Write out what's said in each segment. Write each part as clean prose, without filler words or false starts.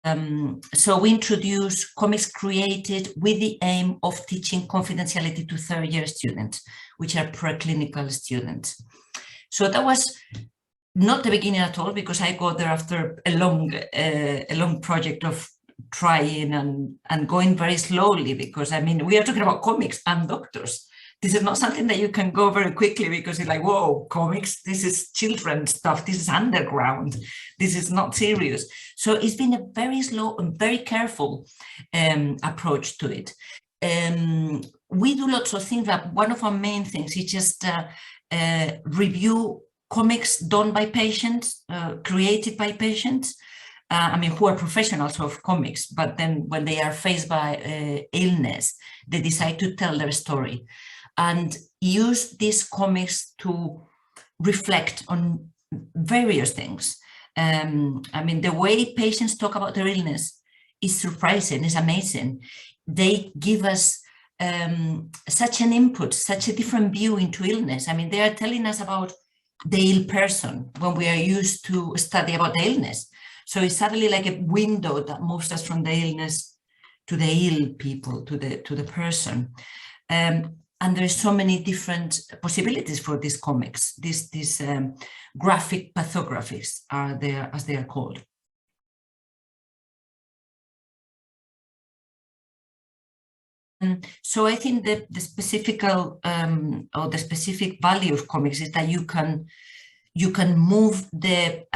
So we introduce comics created with the aim of teaching confidentiality to third-year students, which are preclinical students. So that was not the beginning at all, because I got there after a long project of trying and going very slowly, because I mean, we are talking about comics and doctors. This is not something that you can go very quickly, because it's like, whoa, comics, this is children's stuff, this is underground, this is not serious. So it's been a very slow and very careful approach to it. We do lots of things, but one of our main things is just review comics done by patients, created by patients, I mean, who are professionals of comics, but then when they are faced by illness, they decide to tell their story and use these comics to reflect on various things. I mean, the way patients talk about their illness is surprising, is amazing. They give us such an input, such a different view into illness. I mean, they are telling us about the ill person when we are used to study about the illness. So it's suddenly like a window that moves us from the illness to the ill people, to the person. And there's so many different possibilities for these comics. These graphic pathographies are there, as they are called. So I think that the specific value of comics is that you can move the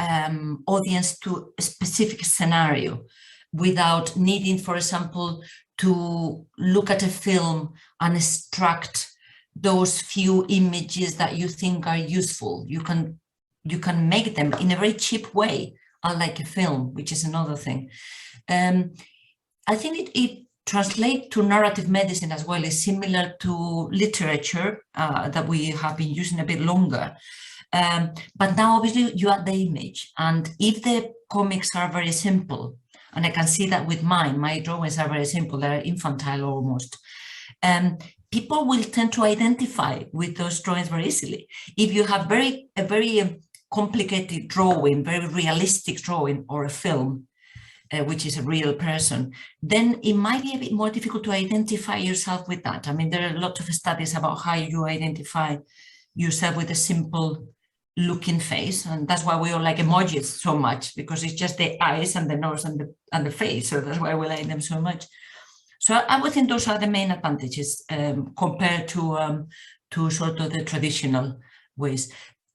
audience to a specific scenario without needing, for example, to look at a film and extract those few images that you think are useful. You can make them in a very cheap way, unlike a film, which is another thing. I think it translates to narrative medicine as well. Is similar to literature that we have been using a bit longer. But now obviously you add the image, and if the comics are very simple, and I can see that with mine, my drawings are very simple, they're infantile almost, people will tend to identify with those drawings very easily. If you have a very complicated drawing, very realistic drawing, or a film, which is a real person, then it might be a bit more difficult to identify yourself with that. I mean, there are a lot of studies about how you identify yourself with a simple looking face, and that's why we all like emojis so much, because it's just the eyes and the nose and the face, so that's why we like them so much. So I would think those are the main advantages compared to sort of the traditional ways.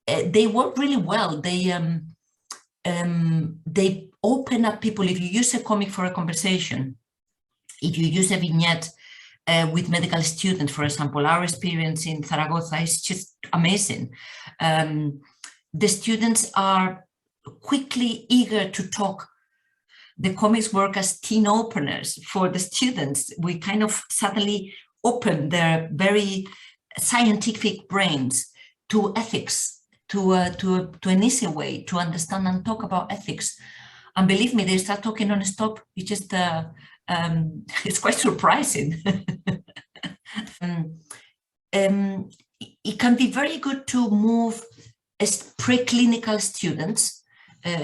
They work really well. They open up people. If you use a comic for a conversation, if you use a vignette with medical students, for example, our experience in Zaragoza is just amazing. The students are quickly eager to talk. The comics work as teen openers for the students. We kind of suddenly open their very scientific brains to ethics, to an easy way to understand and talk about ethics. And believe me, they start talking non-stop. It's just it's quite surprising. It can be very good to move as preclinical students,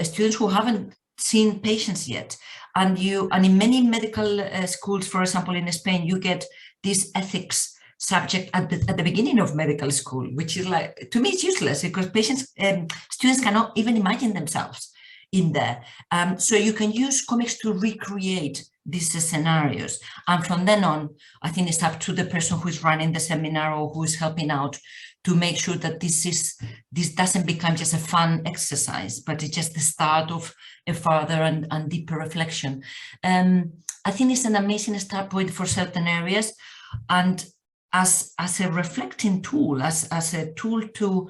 students who haven't seen patients yet, and in many medical schools, for example, in Spain, you get this ethics subject at the beginning of medical school, which is like, to me, it's useless, because students cannot even imagine themselves in there. So you can use comics to recreate these scenarios, and from then on, I think it's up to the person who is running the seminar or who is helping out to make sure that this doesn't become just a fun exercise, but it's just the start of a further and deeper reflection. I think it's an amazing start point for certain areas, and as a reflecting tool, as a tool to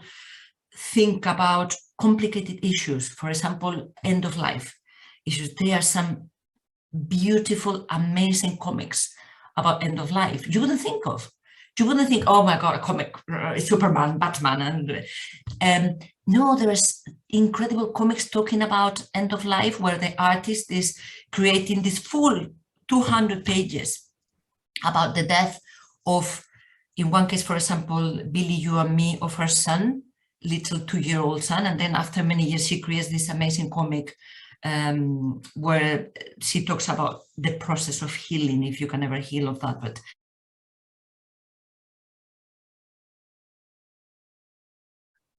think about complicated issues, for example, end of life issues. There are some beautiful, amazing comics about end of life you wouldn't think of. You wouldn't think, oh my God, a comic, Superman, Batman, and no, there's incredible comics talking about end of life, where the artist is creating this full 200 pages about the death of, in one case, for example, Billy, You and Me, of her son, little 2-year-old son, and then after many years she creates this amazing comic where she talks about the process of healing, if you can ever heal of that. But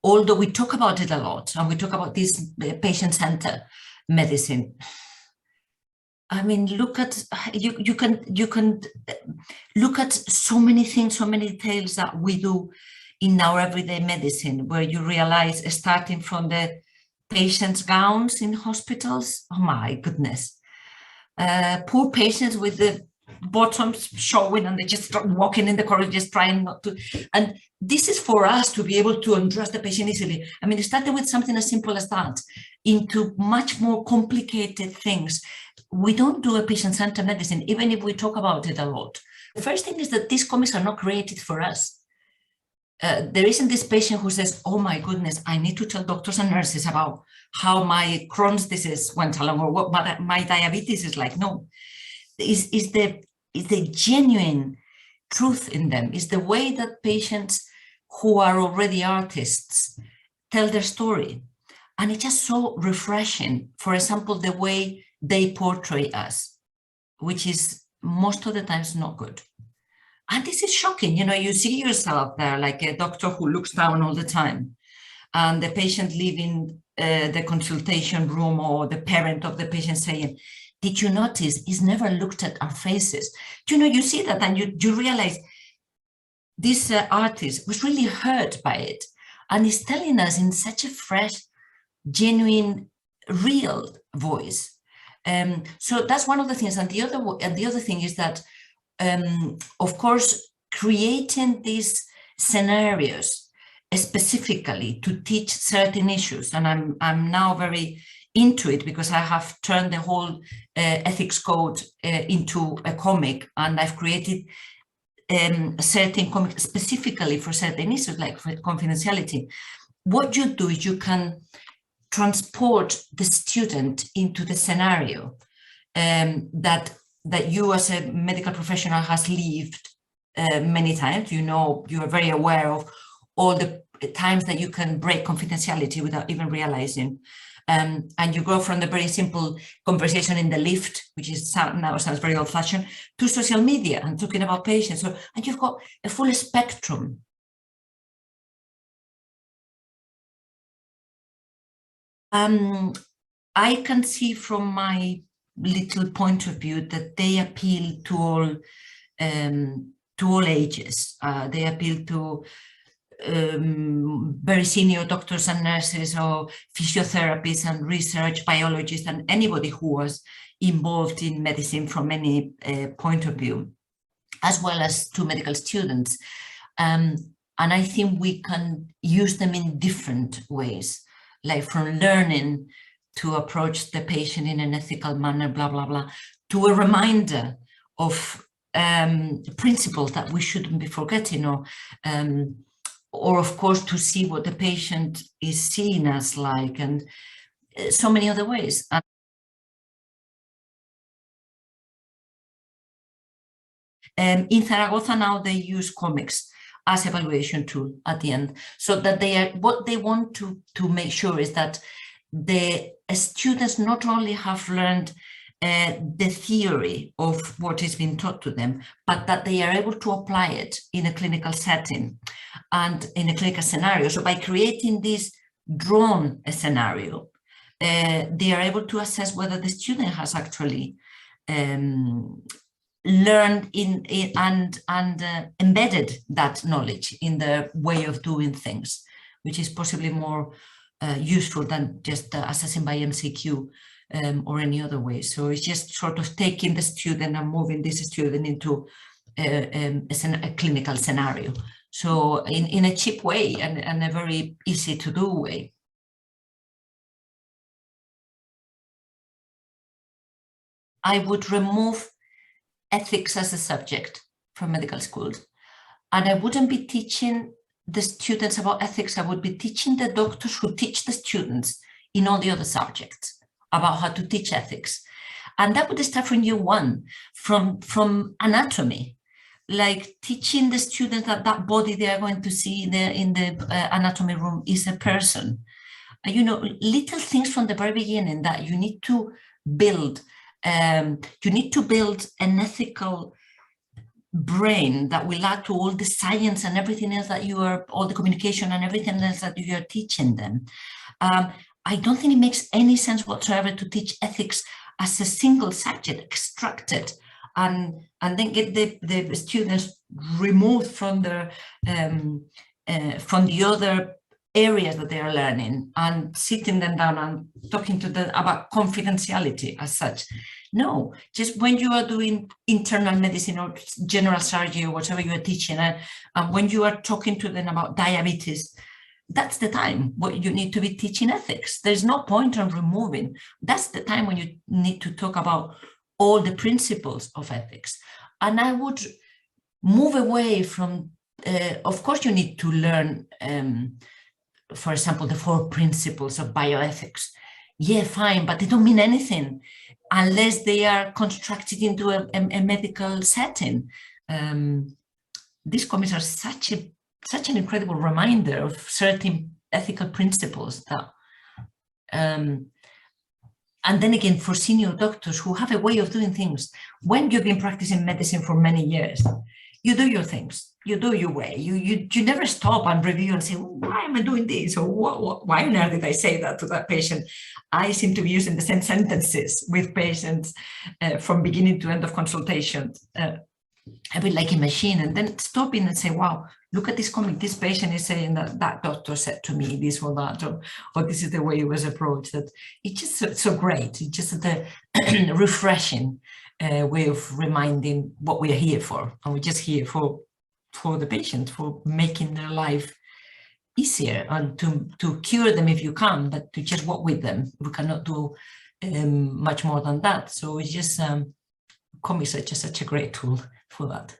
although we talk about it a lot, and we talk about this patient-centered medicine, I mean, look at you can look at so many things, so many details that we do in our everyday medicine, where you realize, starting from the patients' gowns in hospitals, oh my goodness, poor patients with the bottoms showing and they just start walking in the corridor, just trying not to. And this is for us to be able to undress the patient easily. I mean, it started with something as simple as that into much more complicated things. We don't do a patient-centered medicine, even if we talk about it a lot. The first thing is that these comics are not created for us. There isn't this patient who says, oh my goodness, I need to tell doctors and nurses about how my Crohn's disease went along or what my diabetes is like. No, is the genuine truth in them, is the way that patients who are already artists tell their story. And it's just so refreshing. For example, the way they portray us, which is most of the times not good. And this is shocking. You know, you see yourself there like a doctor who looks down all the time, and the patient leaving the consultation room, or the parent of the patient saying, did you notice he's never looked at our faces? You know, you see that and you realize this artist was really hurt by it, and is telling us in such a fresh, genuine, real voice. So that's one of the things. And the other thing is that, of course, creating these scenarios specifically to teach certain issues, and I'm now very into it because I have turned the whole ethics code into a comic, and I've created certain comics specifically for certain issues, like for confidentiality. What you do is you can transport the student into the scenario that you as a medical professional has lived many times. You know, you are very aware of all the times that you can break confidentiality without even realizing. And you go from the very simple conversation in the lift, which is now sounds very old-fashioned, to social media and talking about patients. So, and you've got a full spectrum. I can see from my little point of view that they appeal to all ages. They appeal to very senior doctors and nurses, or physiotherapists and research biologists, and anybody who was involved in medicine from any point of view, as well as to medical students. And I think we can use them in different ways, like from learning to approach the patient in an ethical manner, blah, blah, blah, to a reminder of principles that we shouldn't be forgetting, or of course to see what the patient is seen as like, and so many other ways. In Zaragoza now they use comics as evaluation tool at the end, so that what they want to make sure is that the students not only have learned the theory of what is being taught to them, but that they are able to apply it in a clinical setting and in a clinical scenario. So by creating this drawn scenario, they are able to assess whether the student has actually learned and embedded that knowledge in their way of doing things, which is possibly more useful than just assessing by MCQ or any other way. So it's just sort of taking the student and moving this student into a clinical scenario. So in a cheap way and a very easy to do way. I would remove ethics as a subject from medical schools. And I wouldn't be teaching the students about ethics. I would be teaching the doctors who teach the students in all the other subjects about how to teach ethics. And that would start from year one, from anatomy, like teaching the students that that body they are going to see in the anatomy room is a person. you know, little things from the very beginning that you need to build. You need to build an ethical brain that will add to all the science and everything else that you are, all the communication and everything else that you are teaching them. I don't think it makes any sense whatsoever to teach ethics as a single subject, extracted, and then get the students removed from the other areas that they are learning, and sitting them down and talking to them about confidentiality as such. No, just when you are doing internal medicine or general surgery or whatever you are teaching, and when you are talking to them about diabetes, that's the time when you need to be teaching ethics. There's no point on removing. That's the time when you need to talk about all the principles of ethics. And I would move away from, of course, you need to learn, for example, the 4 principles of bioethics. Yeah, fine, but they don't mean anything unless they are constructed into a medical setting. These comics are such an incredible reminder of certain ethical principles that, and then again, for senior doctors who have a way of doing things, when you've been practicing medicine for many years, you do your things, you do your way, you never stop and review and say, why am I doing this? Or why on earth did I say that to that patient? I seem to be using the same sentences with patients from beginning to end of consultation. A bit like a machine, and then stopping and say, wow, look at this comic, this patient is saying that that doctor said to me this or that, or this is the way it was approached. That it's just so great. It's just the refreshing way of reminding what we are here for. And we're just here for the patient, for making their life easier, and to cure them if you can, but to just work with them. We cannot do much more than that. So it's just comics are just such a great tool for that.